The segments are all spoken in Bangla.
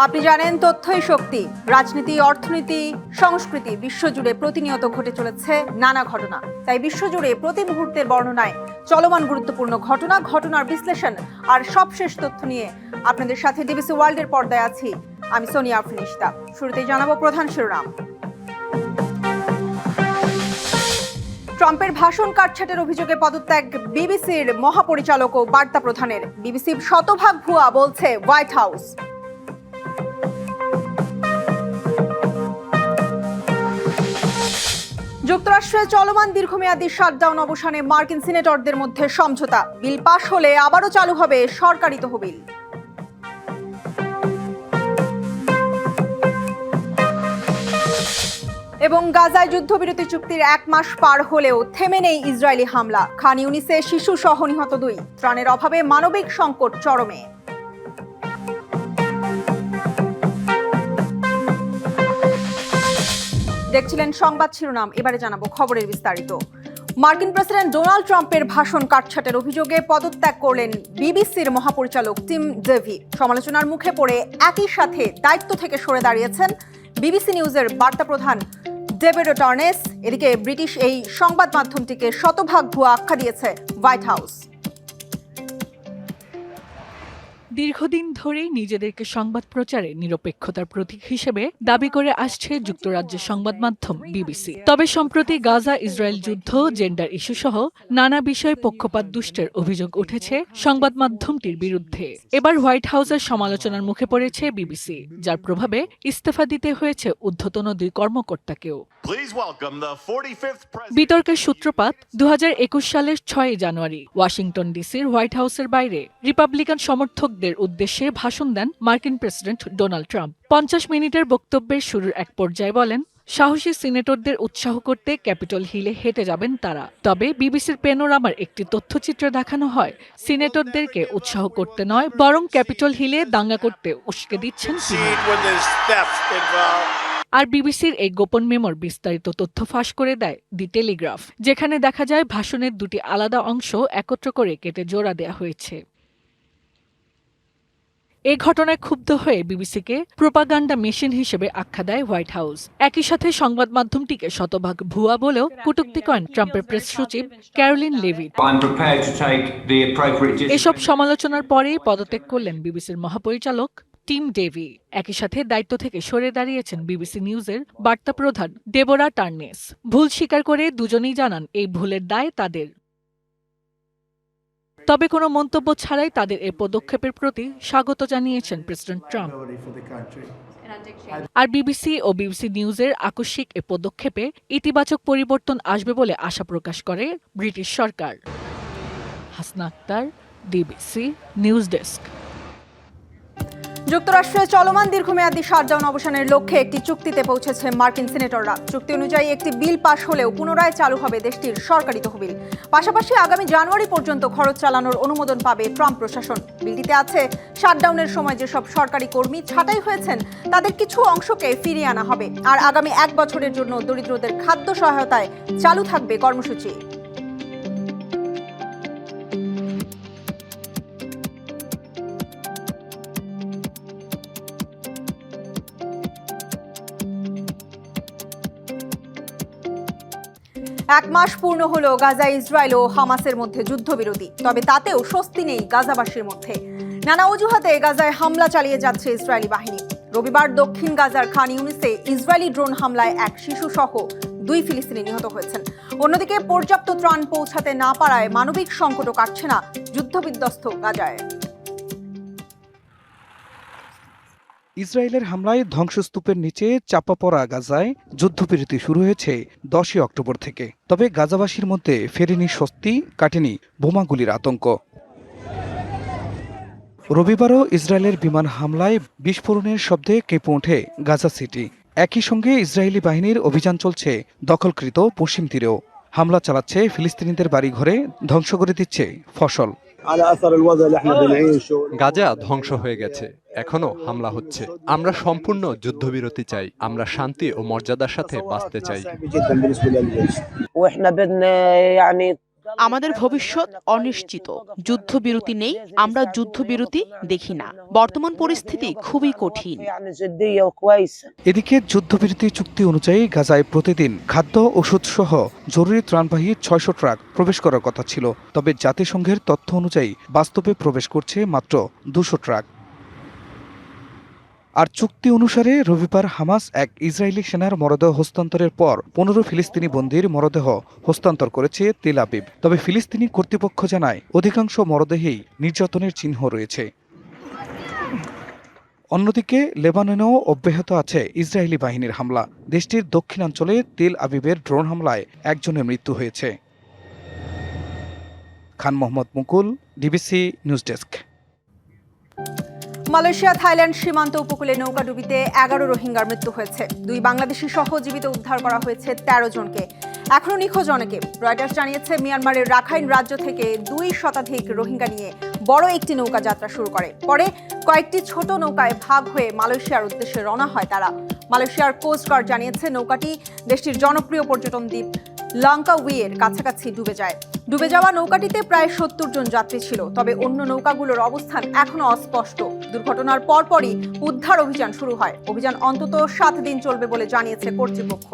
আপনি জানেন তথ্যই শক্তি। রাজনীতি, অর্থনীতি, সংস্কৃতি বিশ্বজুড়ে প্রতিনিয়ত ঘটে চলেছে নানা ঘটনা। তাই বিশ্বজুড়ে প্রতি মুহূর্তের বর্ণনায় চলমান গুরুত্বপূর্ণ ঘটনা, ঘটনার বিশ্লেষণ আর সবশেষ তথ্য নিয়ে আপনাদের সাথে ডিবিসি ওয়ার্ল্ডের পর্দায় আছি আমি সোনিয়া আফরিন ইশতা। শুরুতেই জানাবো প্রধান শিরোনাম। ট্রাম্পের ভাষণ কাটছাঁটের অভিযোগে পদত্যাগ বিবিসির মহাপরিচালক ও বার্তা প্রধানের। বিবিসি শতভাগ ভুয়া বলছে হোয়াইট হাউস। যুক্তরাষ্ট্রে চলমান দীর্ঘমেয়াদী শাটডাউন অবসানে মার্কিন সিনেটরদের মধ্যে সমঝোতা। বিল পাশ হলে আবারও চালু হবে সরকারি তহবিল। এবং গাজায় যুদ্ধবিরতি চুক্তির 1 মাস পার হলেও থেমে নেই ইসরায়েলি হামলা। খান ইউনিসে শিশু সহ নিহত 2। ত্রাণের অভাবে মানবিক সংকট চরমে। দেখছিলেন সংবাদ শিরোনাম, এবারে জানাবো খবরের বিস্তারিত। মার্কিন প্রেসিডেন্ট ডোনাল্ড ট্রাম্পের ভাষণ কাটছাঁটের অভিযোগে পদত্যাগ করলেন বিবিসির মহাপরিচালক টিম ডেভি। সমালোচনার মুখে পড়ে একই সাথে দায়িত্ব থেকে সরে দাঁড়িয়েছেন বিবিসি নিউজের বার্তা প্রধান ডেভিড টার্নেস। এদিকে ব্রিটিশ এই সংবাদ মাধ্যমটিকে শতভাগ ভুয়া আখ্যা দিয়েছে হোয়াইট হাউস। দীর্ঘদিন ধরেই নিজেদেরকে সংবাদ প্রচারে নিরপেক্ষতার প্রতীক হিসেবে দাবি করে আসছে যুক্তরাজ্যের সংবাদ মাধ্যম বিবিসি। তবে সম্প্রতি গাজা ইসরায়েল যুদ্ধ, জেন্ডার ইস্যু সহ নানা বিষয়ে পক্ষপাত দুষ্টের অভিযোগ উঠেছে সংবাদ মাধ্যমটির বিরুদ্ধে। এবার হোয়াইট হাউসের সমালোচনার মুখে পড়েছে বিবিসি, যার প্রভাবে ইস্তফা দিতে হয়েছে ঊর্ধ্বতন 2 কর্মকর্তাকেও। বিতর্কের সূত্রপাত 2021 সালের 6 জানুয়ারি ওয়াশিংটন ডিসির হোয়াইট হাউসের বাইরে রিপাবলিকান সমর্থকদের উদ্দেশ্যে ভাষণ দেন মার্কিন প্রেসিডেন্ট ডোনাল্ড ট্রাম্প। 50 মিনিটের বক্তব্যের শুরুর এক পর্যায়ে বলেন, সাহসী সিনেটরদের উৎসাহ করতে ক্যাপিটল হিলে হেঁটে যাবেন তারা। তবে বিবিসির পেনোরামার একটি তথ্যচিত্র দেখানো হয়, সিনেটরদেরকে উৎসাহ করতে নয়, বরং ক্যাপিটল হিলে দাঙ্গা করতে উস্কে দিচ্ছেন তিনি। আর বিবিসির এই গোপন মেমোর বিস্তারিত তথ্য ফাঁস করে দেয় দি টেলিগ্রাফ, যেখানে দেখা যায় ভাষণের 2টি আলাদা অংশ একত্র করে কেটে জোড়া দেয়া হয়েছে। এই ঘটনায় ক্ষুব্ধ হয়ে বিবিসিকে প্রোপাগান্ডা মেশিন হিসেবে আখ্যা দেয় হোয়াইট হাউস। একই সাথে সংবাদ মাধ্যমটিকে শতভাগ ভুয়া বলেও কটূক্তি করেন ট্রাম্পের প্রেস সচিব ক্যারোলিন লেভিট। এসব সমালোচনার পরেই পদত্যাগ করলেন বিবিসির মহাপরিচালক টিম ডেভি। একই সাথে দায়িত্ব থেকে সরে দাঁড়িয়েছেন বিবিসি নিউজের বার্তা প্রধান ডেবোরা টার্নেস। ভুল স্বীকার করে দুজনেই জানান এই ভুলের দায় তাদের। তবে কোনো মন্তব্য ছাড়াই তাদের এই পদক্ষেপের প্রতি স্বাগত জানিয়েছেন প্রেসিডেন্ট ট্রাম্প। আর বিবিসি ও বিবিসি নিউজের আকস্মিক এ পদক্ষেপে ইতিবাচক পরিবর্তন আসবে বলে আশা প্রকাশ করে ব্রিটিশ সরকার। Hasna Akter, DBC news desk. যুক্তরাষ্ট্রে চলমান দীর্ঘমেয়াদী শাটডাউন অবসানের লক্ষ্যে একটি চুক্তিতে পৌঁছেছে মার্কিন সিনেটররা। চুক্তি অনুযায়ী একটি বিল পাশ হলেও পুনরায় চালু হবে দেশটির সরকারি তহবিল। পাশাপাশি আগামী জানুয়ারি পর্যন্ত খরচ চালানোর অনুমোদন পাবে ট্রাম্প প্রশাসন। বিলটিতে আছে, শাটডাউনের সময় যেসব সরকারি কর্মী ছাঁটাই হয়েছেন তাদের কিছু অংশকে ফিরিয়ে আনা হবে। আর আগামী 1 বছরের জন্য দরিদ্রদের খাদ্য সহায়তায় চালু থাকবে কর্মসূচি। এক মাস পূর্ণ হলো গাজা ইসরায়েল ও হামাসের মধ্যে যুদ্ধবিরতি। তবে তাতেও স্বস্তি নেই গাজাবাসীর মধ্যে। নানা অজুহাতে গাজায় হামলা চালিয়ে যাচ্ছে ইসরায়েলি বাহিনী। রবিবার দক্ষিণ গাজার খান ইউনিসে ইসরায়েলি ড্রোন হামলায় 1 শিশু সহ 2 ফিলিস্তিনি নিহত হয়েছেন। অন্যদিকে পর্যাপ্ত ত্রাণ পৌঁছাতে না পারায় মানবিক সংকটও কাটছে না যুদ্ধবিধ্বস্ত গাজায়। ইসরায়েলের হামলায় ধ্বংসস্তূপের নিচে চাপা পড়া গাজায় যুদ্ধবিরতি শুরু হয়েছে 10 অক্টোবর থেকে। তবে গাজাবাসীর মধ্যে ফেরেনি স্বস্তি, কাটেনি বোমাগুলির আতঙ্ক। রবিবারও ইসরায়েলের বিমান হামলায় বিস্ফোরণের শব্দে কেঁপে ওঠে গাজা সিটি। একই সঙ্গে ইসরায়েলি বাহিনীর অভিযান চলছে দখলকৃত পশ্চিম তীরেও। হামলা চালাচ্ছে ফিলিস্তিনিদের বাড়িঘরে, ধ্বংস করে দিচ্ছে ফসল। গাজা ধ্বংস হয়ে গেছে, এখনো হামলা হচ্ছে। আমরা সম্পূর্ণ যুদ্ধবিরতি চাই, আমরা শান্তি ও মর্যাদার সাথে বাঁচতে চাই। আমাদের ভবিষ্যৎ অনিশ্চিত। যুদ্ধবিরতি নেই, আমরা যুদ্ধবিরতি দেখি না। বর্তমান পরিস্থিতি খুবই কঠিন। এদিকে যুদ্ধবিরতি চুক্তি অনুযায়ী গাজায় প্রতিদিন খাদ্য, ওষুধ সহ জরুরি ত্রাণবাহী 600 ট্রাক প্রবেশ করার কথা ছিল। তবে জাতিসংঘের তথ্য অনুযায়ী বাস্তবে প্রবেশ করছে মাত্র 200 ট্রাক। আর চুক্তি অনুসারে রবিবার হামাস এক ইসরায়েলি সেনার মরদেহ হস্তান্তরের পর 15 ফিলিস্তিনি বন্দীর মরদেহ হস্তান্তর করেছে তেল আবিব। তবে ফিলিস্তিনি কর্তৃপক্ষ জানায় অধিকাংশ মরদেহেই নির্যাতনের চিহ্ন রয়েছে। অন্যদিকে লেবাননেও অব্যাহত আছে ইসরায়েলি বাহিনীর হামলা। দেশটির দক্ষিণাঞ্চলে তেল আবিবের ড্রোন হামলায় একজনের মৃত্যু হয়েছে। Khan Mohammad Mukul, DBC news desk. Malaysia Thailand সীমান্ত উপকূলে নৌকাডুবিতে 11 রোহিঙ্গার মৃত্যু হয়েছে। 2 বাংলাদেশি সহ জীবিত উদ্ধার করা হয়েছে 13 জনকে। এখনও নিখোঁজ অনেকে। রয়টার্স জানিয়েছে মিয়ানমারের রাখাইন রাজ্য থেকে 2 শতাধিক রোহিঙ্গা নিয়ে বড় একটি নৌকা যাত্রা শুরু করে। পরে কয়েকটি ছোট নৌকায় ভাগ হয়ে মালয়েশিয়ার উদ্দেশ্যে রওনা হয় তারা। মালয়েশিয়ার কোস্টগার্ড জানিয়েছে নৌকাটি দেশটির জনপ্রিয় পর্যটন দ্বীপ লাঙ্কাউইয়ের কাছাকাছি ডুবে যায়। ডুবে যাওয়া নৌকাটিতে প্রায় 70 জন যাত্রী ছিল। তবে অন্য নৌকাগুলোর অবস্থান এখনো অস্পষ্ট। দুর্ঘটনার পরপরই উদ্ধার অভিযান শুরু হয়। অভিযান অন্তত 7 দিন চলবে বলে জানিয়েছে কর্তৃপক্ষ।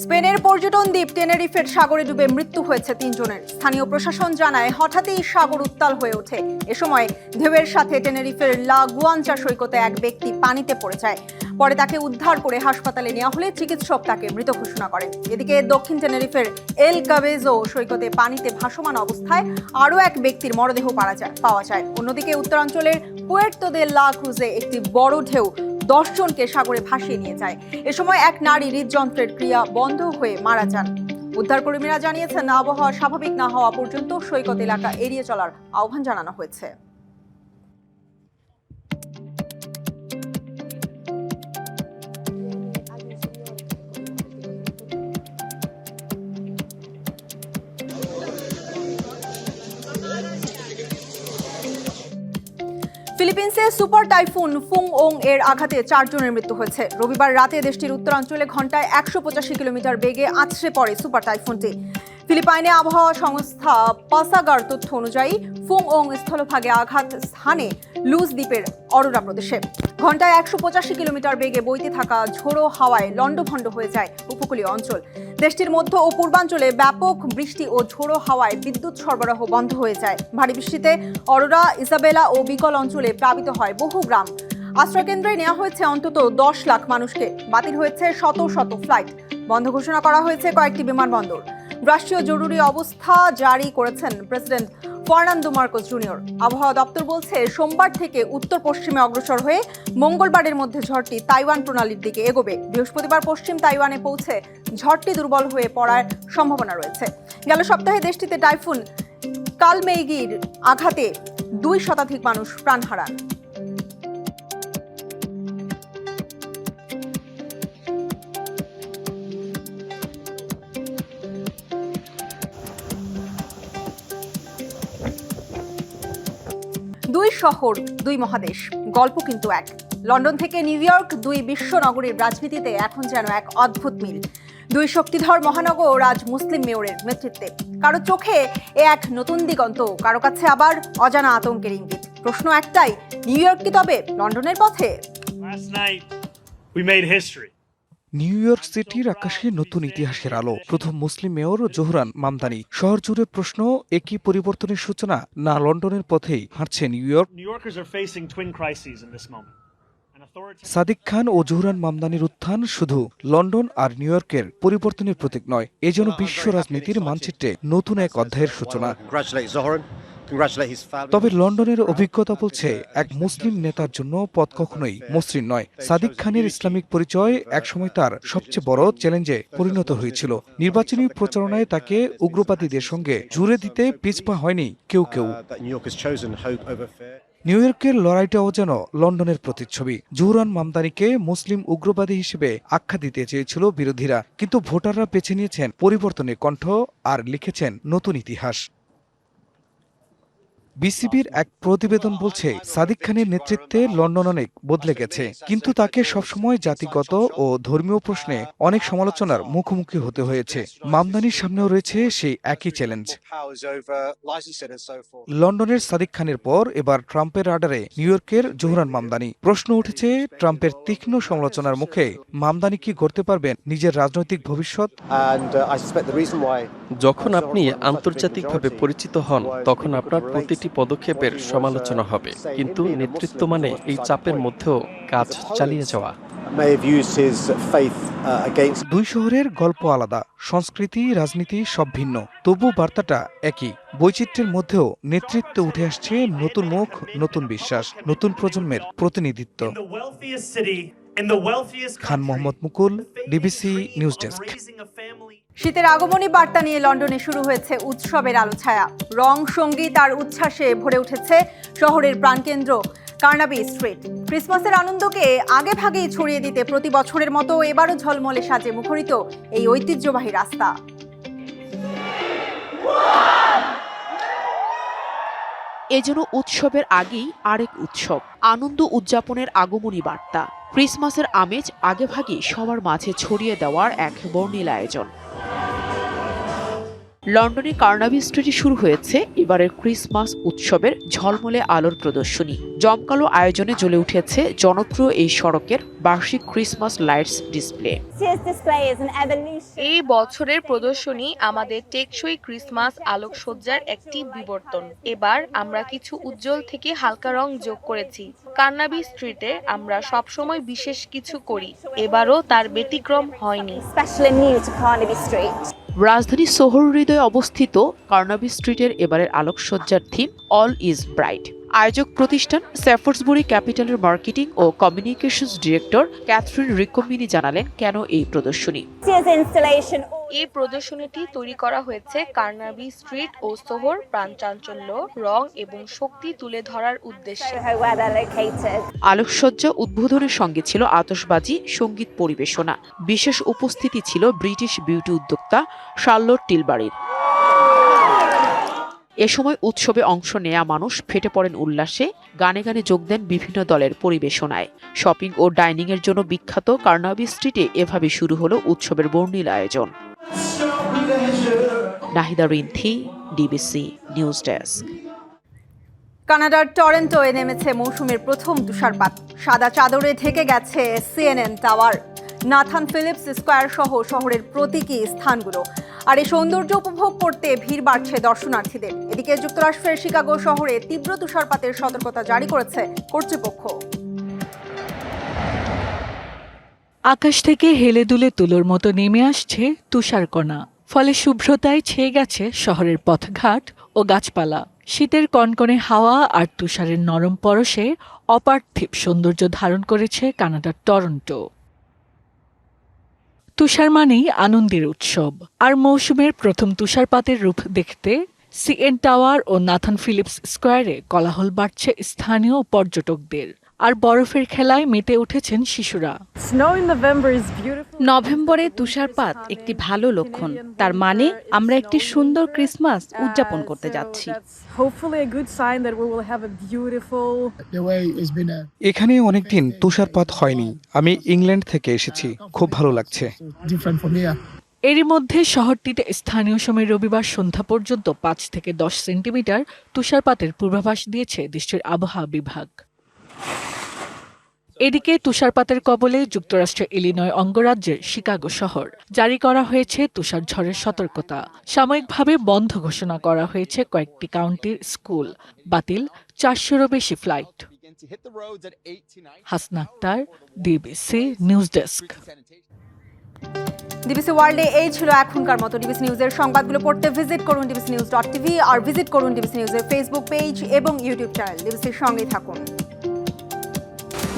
স্পেনের পর্যটন দ্বীপ টেনেরিফের সাগরে ডুবে মৃত্যু হয়েছে 3 জনের। স্থানীয় প্রশাসন জানায় হঠাৎই সাগর উত্তাল হয়ে ওঠে। এ সময় ঢেউয়ের সাথে টেনেরিফের লা গুয়ানচা সৈকতে এক ব্যক্তি পানিতে পড়ে যায়। পরে তাকে উদ্ধার করে হাসপাতালে নেওয়া হলে চিকিৎসক তাকে মৃত ঘোষণা করেন। এদিকে দক্ষিণ টেনেরিফের এল কাবেজো সৈকতে পানিতে ভাসমান অবস্থায় আরও এক ব্যক্তির মরদেহ পাওয়া যায়। অন্যদিকে উত্তরাঞ্চলের পুয়ের্তো দে লা ক্রুজে একটি বড় ঢেউ 10 জনকে সাগরে ভাসিয়ে নিয়ে যায়। এ সময় এক নারী হৃদযন্ত্রের ক্রিয়া বন্ধ হয়ে মারা যান। উদ্ধারকর্মীরা জানিয়েছেন আবহাওয়া স্বাভাবিক না হওয়া পর্যন্ত সৈকত এলাকা এড়িয়ে চলার আহ্বান জানানো হয়েছে। ফিলিপিন্সে সুপার টাইফুন ফুং ওং এর আঘাতে 4 জনের মৃত্যু হয়েছে। রবিবার রাতে দেশটির উত্তরাঞ্চলে ঘন্টায় 185 কিলোমিটার বেগে আছড়ে পড়ে সুপার টাইফুনটি। ফিলিপাইনে আবহাওয়া সংস্থা পাসাগার তথ্য অনুযায়ী ফুং ওং স্থলভাগে আঘাত স্থানে লুজ দ্বীপের অরোরা প্রদেশে। ঘন্টায় 185 কিলোমিটার বেগে বইতে থাকা ঝোড়ো হাওয়ায় লন্ডভন্ড হয়ে যায় উপকূলীয় অঞ্চল। দেশটির মধ্য ও পূর্বাঞ্চলে ব্যাপক বৃষ্টি ও ঝোড়ো হাওয়ায় বিদ্যুৎ সরবরাহ বন্ধ হয়ে যায়। ভারী বৃষ্টিতে অরোরা, ইসাবেলা ও বিকল অঞ্চলে প্লাবিত হয় বহু গ্রাম। আশ্রয়কেন্দ্রে নেওয়া হয়েছে অন্তত 10 লাখ মানুষকে। বাতিল হয়েছে শত শত ফ্লাইট। বন্ধ ঘোষণা করা হয়েছে কয়েকটি বিমানবন্দর। রাষ্ট্রীয় জরুরি অবস্থা জারি করেছেন প্রেসিডেন্ট ফার্নান্দো মার্কোস জুনিয়র। আবহাওয়া দপ্তর বলছে সোমবার থেকে উত্তর পশ্চিমে অগ্রসর হয়ে মঙ্গলবারের মধ্যে ঝড়টি তাইওয়ান প্রণালীর দিকে এগোবে। বৃহস্পতিবার পশ্চিম তাইওয়ানে পৌঁছে ঝড়টি দুর্বল হয়ে পড়ার সম্ভাবনা রয়েছে। গেল সপ্তাহে দেশটিতে টাইফুন কালমেইগির আঘাতে 2 শতাধিক মানুষ প্রাণ হারান। দুই শহর, 2 মহাদেশ, গল্প কিন্তু এক। লন্ডন থেকে নিউ ইয়র্ক, 2 বিশ্ব নগরীর রাজনীতিতে এখন যেন এক অদ্ভুত মিল। 2 শক্তিধর মহানগর আজ মুসলিম মেয়রের নেতৃত্বে। কারো চোখে এ এক নতুন দিগন্ত, কারো কাছে আবার অজানা আতঙ্কের ইঙ্গিত। প্রশ্ন একটাই, নিউ ইয়র্ক কি তবে লন্ডনের পথে? নিউ ইয়র্ক সিটির আকাশে নতুন ইতিহাসের আলো। প্রথম মুসলিম মেয়র জোহরান মামদানি। শহর জুড়ে প্রশ্ন, একই পরিবর্তনের সূচনা, না লন্ডনের পথেই হাঁটছে নিউ ইয়র্ক? সাদিক খান ও জোহরান মামদানির উত্থান শুধু লন্ডন আর নিউ ইয়র্কের পরিবর্তনের প্রতীক নয়, এ যেন বিশ্ব রাজনীতির মানচিত্রে নতুন এক অধ্যায়ের সূচনা। তবে লন্ডনের অভিজ্ঞতা বলছে এক মুসলিম নেতার জন্য পথ কখনোই মসৃণ নয়। সাদিক খানের ইসলামিক পরিচয় একসময় তার সবচেয়ে বড় চ্যালেঞ্জে পরিণত হয়েছিল। নির্বাচনী প্রচারণায় তাকে উগ্রবাদীদের সঙ্গে জুড়ে দিতে পিছপা হয়নি কেউ। নিউ ইয়র্কের লড়াইটাও যেন লন্ডনের প্রতিচ্ছবি। জোহরান মামদানিকে মুসলিম উগ্রবাদী হিসেবে আখ্যা দিতে চেয়েছিল বিরোধীরা, কিন্তু ভোটাররা বেছে নিয়েছেন পরিবর্তনের কণ্ঠ আর লিখেছেন নতুন ইতিহাস। বিসিবির এক প্রতিবেদন বলছে, সাদিক খানের নেতৃত্বে লন্ডন অনেক বদলে গেছে, কিন্তু তাকে সবসময় জাতিগত ও ধর্মীয় প্রশ্নে অনেক সমালোচনার মুখোমুখি হতে হয়েছে। মামদানির সামনেও রয়েছে সেই একই চ্যালেঞ্জ। লন্ডনের সাদিক খানের পর এবার ট্রাম্পের রাডারে নিউ ইয়র্কের জোহরান মামদানি। প্রশ্ন উঠেছে, ট্রাম্পের তীক্ষ্ণ সমালোচনার মুখে মামদানি কি গড়তে পারবেন নিজের রাজনৈতিক ভবিষ্যৎ? যখন আপনি আন্তর্জাতিকভাবে পরিচিত হন, তখন আপনার প্রতিটি পদক্ষেপের সমালোচনা হবে, কিন্তু নেতৃত্ব মানে এই চাপের মধ্যেও কাজ চালিয়ে যাওয়া। দুই শহরের গল্প আলাদা, সংস্কৃতি রাজনীতি সব ভিন্ন, তবু বার্তাটা একই। বৈচিত্র্যের মধ্যেও নেতৃত্বে উঠে আসছে নতুন মুখ, নতুন বিশ্বাস, নতুন প্রজন্মের প্রতিনিধিত্ব। খান Mohammad Mukul, DBC news desk. শীতের আগমনী বার্তা নিয়ে লন্ডনে শুরু হয়েছে উৎসবের আলোছায়া। রং, সঙ্গীত আর উচ্ছ্বাসে ভরে উঠেছে শহরের প্রাণকেন্দ্র কার্নাবি স্ট্রিট। ক্রিসমাসের আনন্দকে আগে ভাগেই ছড়িয়ে দিতে প্রতি বছরের মতো এবারও ঝলমলে সাজে মুখরিত এই ঐতিহ্যবাহী রাস্তা। এজন্য উৎসবের আগেই আরেক উৎসব, আনন্দ উদযাপনের আগমনী বার্তা। ক্রিসমাসের আমেজ আগেভাগেই সবার মাঝে ছড়িয়ে দেওয়ার এক বর্ণিল আয়োজন। লন্ডনে কার্নাবি স্ট্রিটে শুরু হয়েছে এবারের ক্রিসমাস উৎসবের ঝলমলে আলোর প্রদর্শনী। জমকালো আয়োজনে জ্বলে উঠেছে জনপ্রিয় এই সড়কের বার্ষিক ক্রিসমাস লাইটস ডিসপ্লে। এই বছরের প্রদর্শনী আমাদের টেকসই ক্রিসমাস আলোকসজ্জার একটি বিবর্তন। এবার আমরা কিছু উজ্জ্বল থেকে হালকা রং যোগ করেছি। কার্নাবি স্ট্রিটে আমরা সবসময় বিশেষ কিছু করি, এবারও তার ব্যতিক্রম হয়নি। রাজধানী সোহর হৃদয়ে অবস্থিত কার্নাবি স্ট্রিটের এবারের আলোকসজ্জার থিম অল ইজ ব্রাইট। আয়োজক প্রতিষ্ঠান স্যাফোর্ডসবুরি ক্যাপিটালের মার্কেটিং ও কমিউনিকেশনস ডিরেক্টর ক্যাথরিন রিকোমিনি জানালেন কেন এই প্রদর্শনী। এই প্রদর্শনীটি তৈরি করা হয়েছে কার্নাবি স্ট্রিট ও সোহর প্রাণচাঞ্চল্য, রং এবং শক্তি তুলে ধরার উদ্দেশ্যে। আলোকসজ্জা উদ্বোধনের সঙ্গে ছিল আতশবাজি, সঙ্গীত পরিবেশনা। বিশেষ উপস্থিতি ছিল ব্রিটিশ বিউটি উদ্যোক্তা শার্লট টিলবারির। এ সময় উৎসবে অংশ নেয়া মানুষ ফেটে পড়েন উল্লাসে, গানে গানে যোগ দেন বিভিন্ন দলের পরিবেশনায়। শপিং ও ডাইনিং এর জন্য বিখ্যাত কার্নাবি স্ট্রিটে এভাবে শুরু হলো উৎসবের বর্ণিল আয়োজন। Nahida Rinthi, DBC news desk. কানাডার টরন্টোয় নেমেছে মৌসুমের প্রথম তুষারপাত। সাদা চাদরে ঢেকে গেছে CNN tower, Nathan Phillips square সহ শহরের প্রতীকী স্থানগুলো। আর এই সৌন্দর্য উপভোগ করতে ভিড় বাড়ছে দর্শনার্থীদের। এদিকে যুক্তরাষ্ট্রের শিকাগো শহরে তীব্র তুষারপাতের সতর্কতা জারি করেছে কর্তৃপক্ষ। আকাশ থেকে হেলে দুলে তুলোর মতো নেমে আসছে তুষারকণা, ফলে শুভ্রতায় ছেয়ে গেছে শহরের পথঘাট ও গাছপালা। শীতের কনকনে হাওয়া আর তুষারের নরম পরশে অপার্থিব সৌন্দর্য ধারণ করেছে কানাডার টরন্টো। তুষার মানেই আনন্দের উৎসব, আর মৌসুমের প্রথম তুষারপাতের রূপ দেখতে সিএন টাওয়ার ও নাথান ফিলিপস স্কয়ারে কোলাহল বাড়ছে স্থানীয় পর্যটকদের। আর বরফের খেলায় মেতে উঠেছেন শিশুরা। নভেম্বরে তুষারপাত একটি ভালো লক্ষণ, তার মানে আমরা একটি সুন্দর ক্রিসমাস উদযাপন করতে যাচ্ছি। এখানে অনেকদিন তুষারপাত হয়নি। আমি ইংল্যান্ড থেকে এসেছি, খুব ভালো লাগছে। এরই মধ্যে শহরটিতে স্থানীয় সময় রবিবার সন্ধ্যা পর্যন্ত 5 থেকে 10 সেন্টিমিটার তুষারপাতের পূর্বাভাস দিয়েছে দেশটির আবহাওয়া বিভাগ। এদিকে তুষারপাতের কবলে যুক্তরাষ্ট্রের ইলিনয় অঙ্গরাজ্যের শিকাগো শহর। জারি করা হয়েছে তুষার ঝড়ের সতর্কতা। সাময়িকভাবে বন্ধ ঘোষণা করা হয়েছে কয়েকটি কাউন্টির স্কুল। বাতিল 400-এরও বেশি flight. Hasna Akter, DBC news desk. DBC ওয়ার্ল্ডে এই ছিল এখনকার মতো। ডিবিসি নিউজের সংবাদগুলো পড়তে ভিজিট করুন dbcnews.tv আর ভিজিট করুন ডিবিসি নিউজের ফেসবুক পেজ এবং ইউটিউব চ্যানেল। ডিবিসির সঙ্গেই থাকুন।